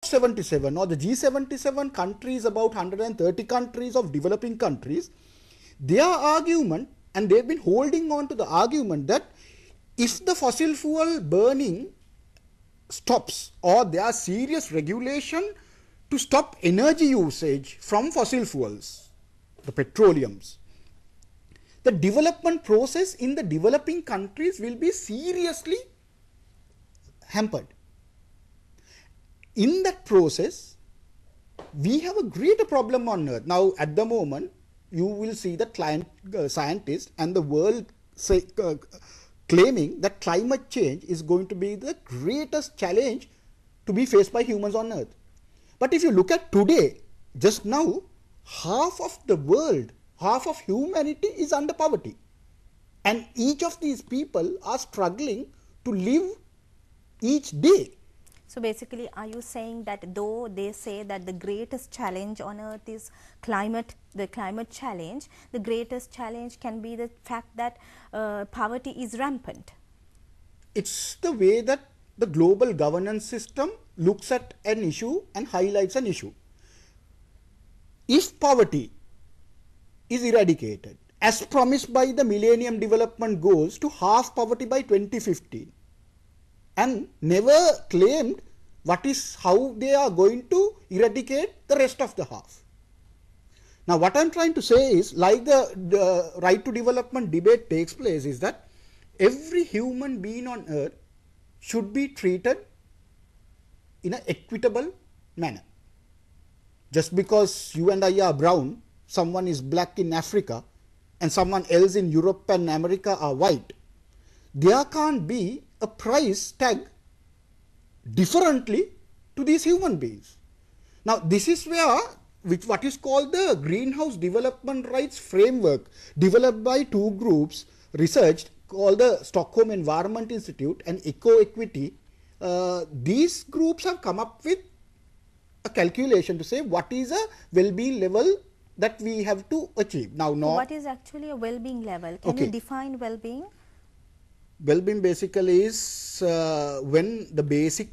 77 or the G77 countries, about 130 countries of developing countries, their argument, and they've been holding on to the argument that if the fossil fuel burning stops, or there are serious regulation to stop energy usage from fossil fuels, the petroleums, the development process in the developing countries will be seriously hampered. In that process, we have a greater problem on Earth. Now, at the moment, you will see that scientists and the world claiming that climate change is going to be the greatest challenge to be faced by humans on Earth. But if you look at today, just now, half of the world, half of humanity is under poverty. And each of these people are struggling to live each day. So basically, are you saying that though they say that the greatest challenge on Earth is the climate challenge, the greatest challenge can be the fact that poverty is rampant? It's the way that the global governance system looks at an issue and highlights an issue. If poverty is eradicated, as promised by the Millennium Development Goals, to halve poverty by 2015, and never claimed how they are going to eradicate the rest of the half. Now, what I am trying to say is, like the right to development debate takes place, is that every human being on Earth should be treated in an equitable manner. Just because you and I are brown, someone is black in Africa, and someone else in Europe and America are white, there can't be a price tag differently to these human beings. Now, this is where what is called the greenhouse development rights framework, developed by two groups, researched, called the Stockholm Environment Institute and Eco-Equity. These groups have come up with a calculation to say what is a well-being level that we have to achieve. Now, so what is actually a well-being level? Can you define well-being? Well-being basically is when the basic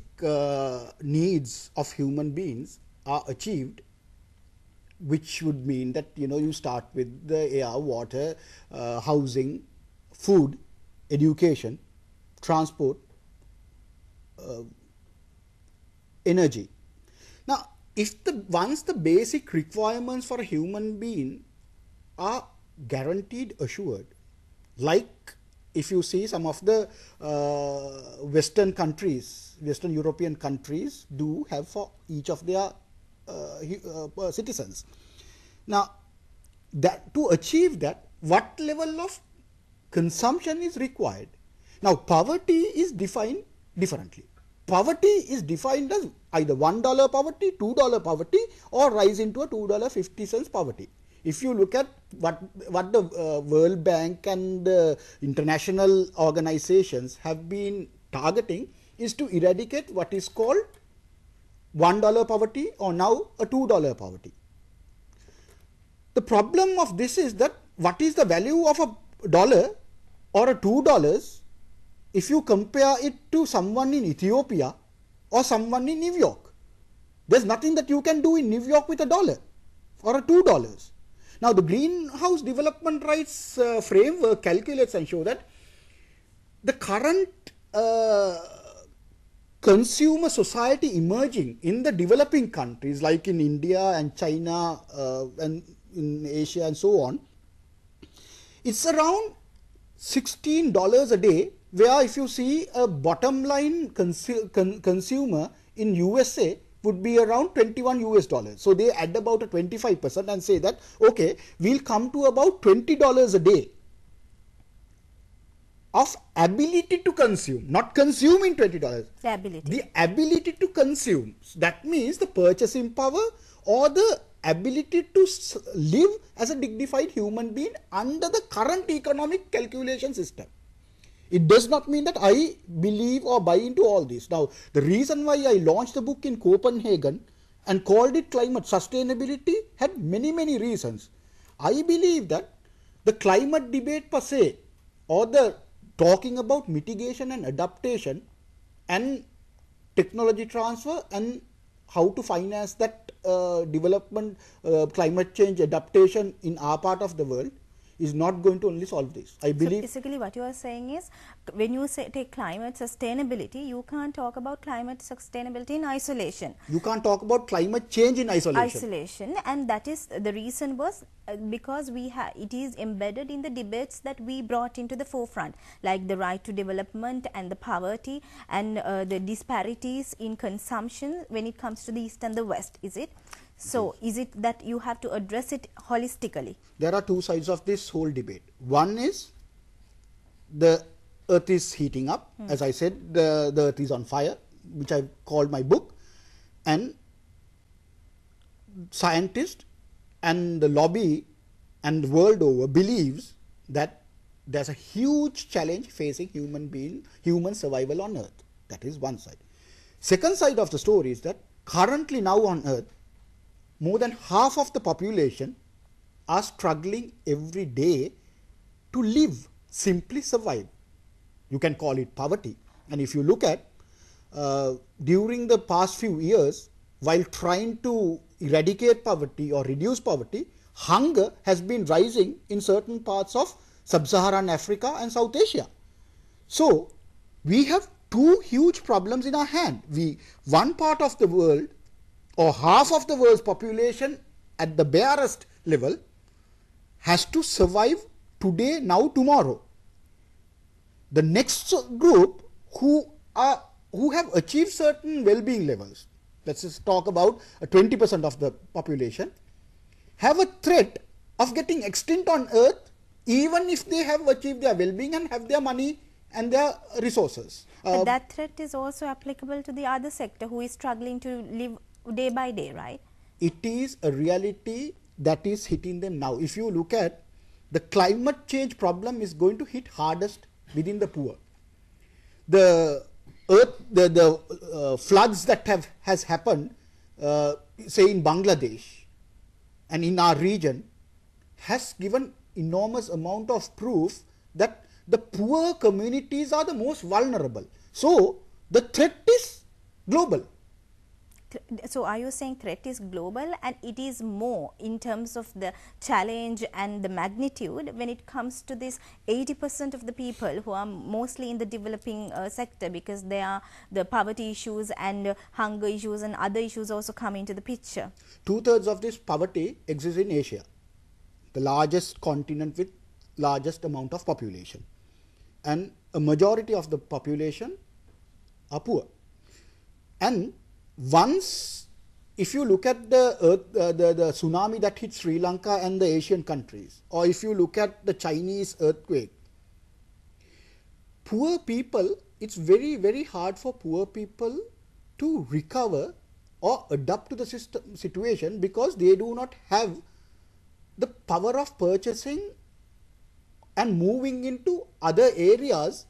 needs of human beings are achieved, which would mean that you start with the air, water, housing, food, education, transport, energy. Now, once the basic requirements for a human being are guaranteed, assured, like if you see some of the Western countries, Western European countries do have for each of their citizens. Now, to achieve that, what level of consumption is required? Now, poverty is defined differently. Poverty is defined as either $1 poverty, $2 poverty, or rise into a $2.50 poverty. If you look at what the World Bank and international organizations have been targeting, is to eradicate what is called $1 poverty, or now a $2 poverty. The problem of this is that what is the value of a dollar or a $2 if you compare it to someone in Ethiopia or someone in New York? There's nothing that you can do in New York with a dollar or a $2. Now, the greenhouse development rights framework calculates and shows that the current consumer society emerging in the developing countries like in India and China and in Asia and so on, it's around $16 a day, where if you see a bottom line consumer in USA would be around $21. So they add about a 25% and say that, okay, we'll come to about $20 a day of ability to consume, not consuming $20. The ability to consume. That means the purchasing power or the ability to live as a dignified human being under the current economic calculation system. It does not mean that I believe or buy into all this. Now, the reason why I launched the book in Copenhagen and called it Climate Sustainability had many, many reasons. I believe that the climate debate per se, or the talking about mitigation and adaptation and technology transfer and how to finance that development, climate change adaptation in our part of the world is not going to only solve this. I believe. So basically what you are saying is, when you say take climate sustainability, you can't talk about climate sustainability in isolation. You can't talk about climate change in isolation. And that is the reason was because it is embedded in the debates that we brought into the forefront, like the right to development and the poverty and the disparities in consumption when it comes to the East and the West, is it? So, is it that you have to address it holistically? There are two sides of this whole debate. One is the earth is heating up. As I said, the earth is on fire, which I called my book. And scientists and the lobby and the world over believes that there's a huge challenge facing human survival on earth. That is one side. Second side of the story is that currently now on earth, more than half of the population are struggling every day to live, simply survive. You can call it poverty. And if you look at during the past few years, while trying to eradicate poverty or reduce poverty, hunger has been rising in certain parts of sub-Saharan Africa and South Asia. So we have two huge problems in our hand. One part of the world, or half of the world's population at the barest level, has to survive today, now, tomorrow. The next group who have achieved certain well-being levels, let's just talk about 20% of the population, have a threat of getting extinct on earth even if they have achieved their well-being and have their money and their resources. But that threat is also applicable to the other sector who is struggling to live day by day, right? It is a reality that is hitting them now. If you look at the climate change problem, is going to hit hardest within the poor. The earth, the floods that has happened, say in Bangladesh and in our region, has given enormous amount of proof that the poor communities are the most vulnerable. So the threat is global. So are you saying threat is global and it is more in terms of the challenge and the magnitude when it comes to this 80% of the people who are mostly in the developing sector, because there are the poverty issues and hunger issues and other issues also come into the picture? 2/3 of this poverty exists in Asia, the largest continent with largest amount of population, and a majority of the population are poor. And once, if you look at the tsunami that hit Sri Lanka and the Asian countries, or if you look at the Chinese earthquake, poor people, it's very, very hard for poor people to recover or adapt to the situation, because they do not have the power of purchasing and moving into other areas,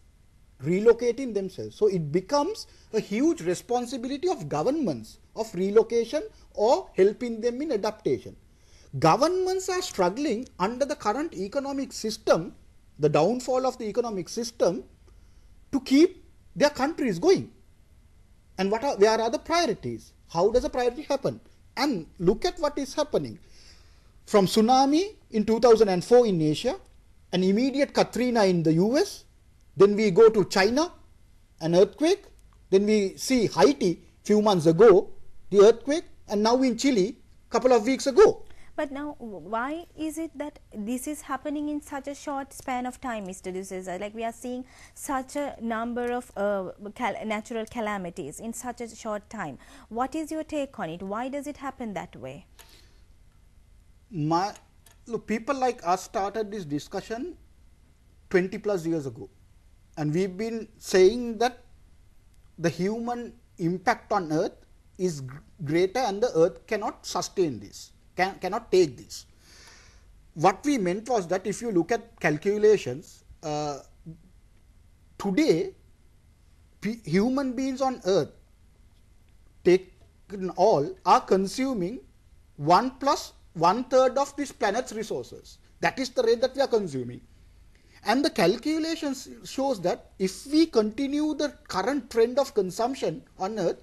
relocating themselves. So it becomes a huge responsibility of governments of relocation or helping them in adaptation. Governments are struggling under the current economic system, the downfall of the economic system, to keep their countries going. And where are the priorities? How does a priority happen? And look at what is happening. From tsunami in 2004 in Asia, an immediate Katrina in the US, then we go to China, an earthquake, then we see Haiti few months ago, the earthquake, and now in Chile, couple of weeks ago. But now, why is it that this is happening in such a short span of time, Mr. De Zoysa? Like, we are seeing such a number of natural calamities in such a short time. What is your take on it? Why does it happen that way? Look, people like us started this discussion 20 plus years ago. And we've been saying that the human impact on earth is greater and the earth cannot sustain this, cannot take this. What we meant was that if you look at calculations, today human beings on earth, taken all, are consuming 1+1/3 of this planet's resources. That is the rate that we are consuming. And the calculations shows that if we continue the current trend of consumption on earth,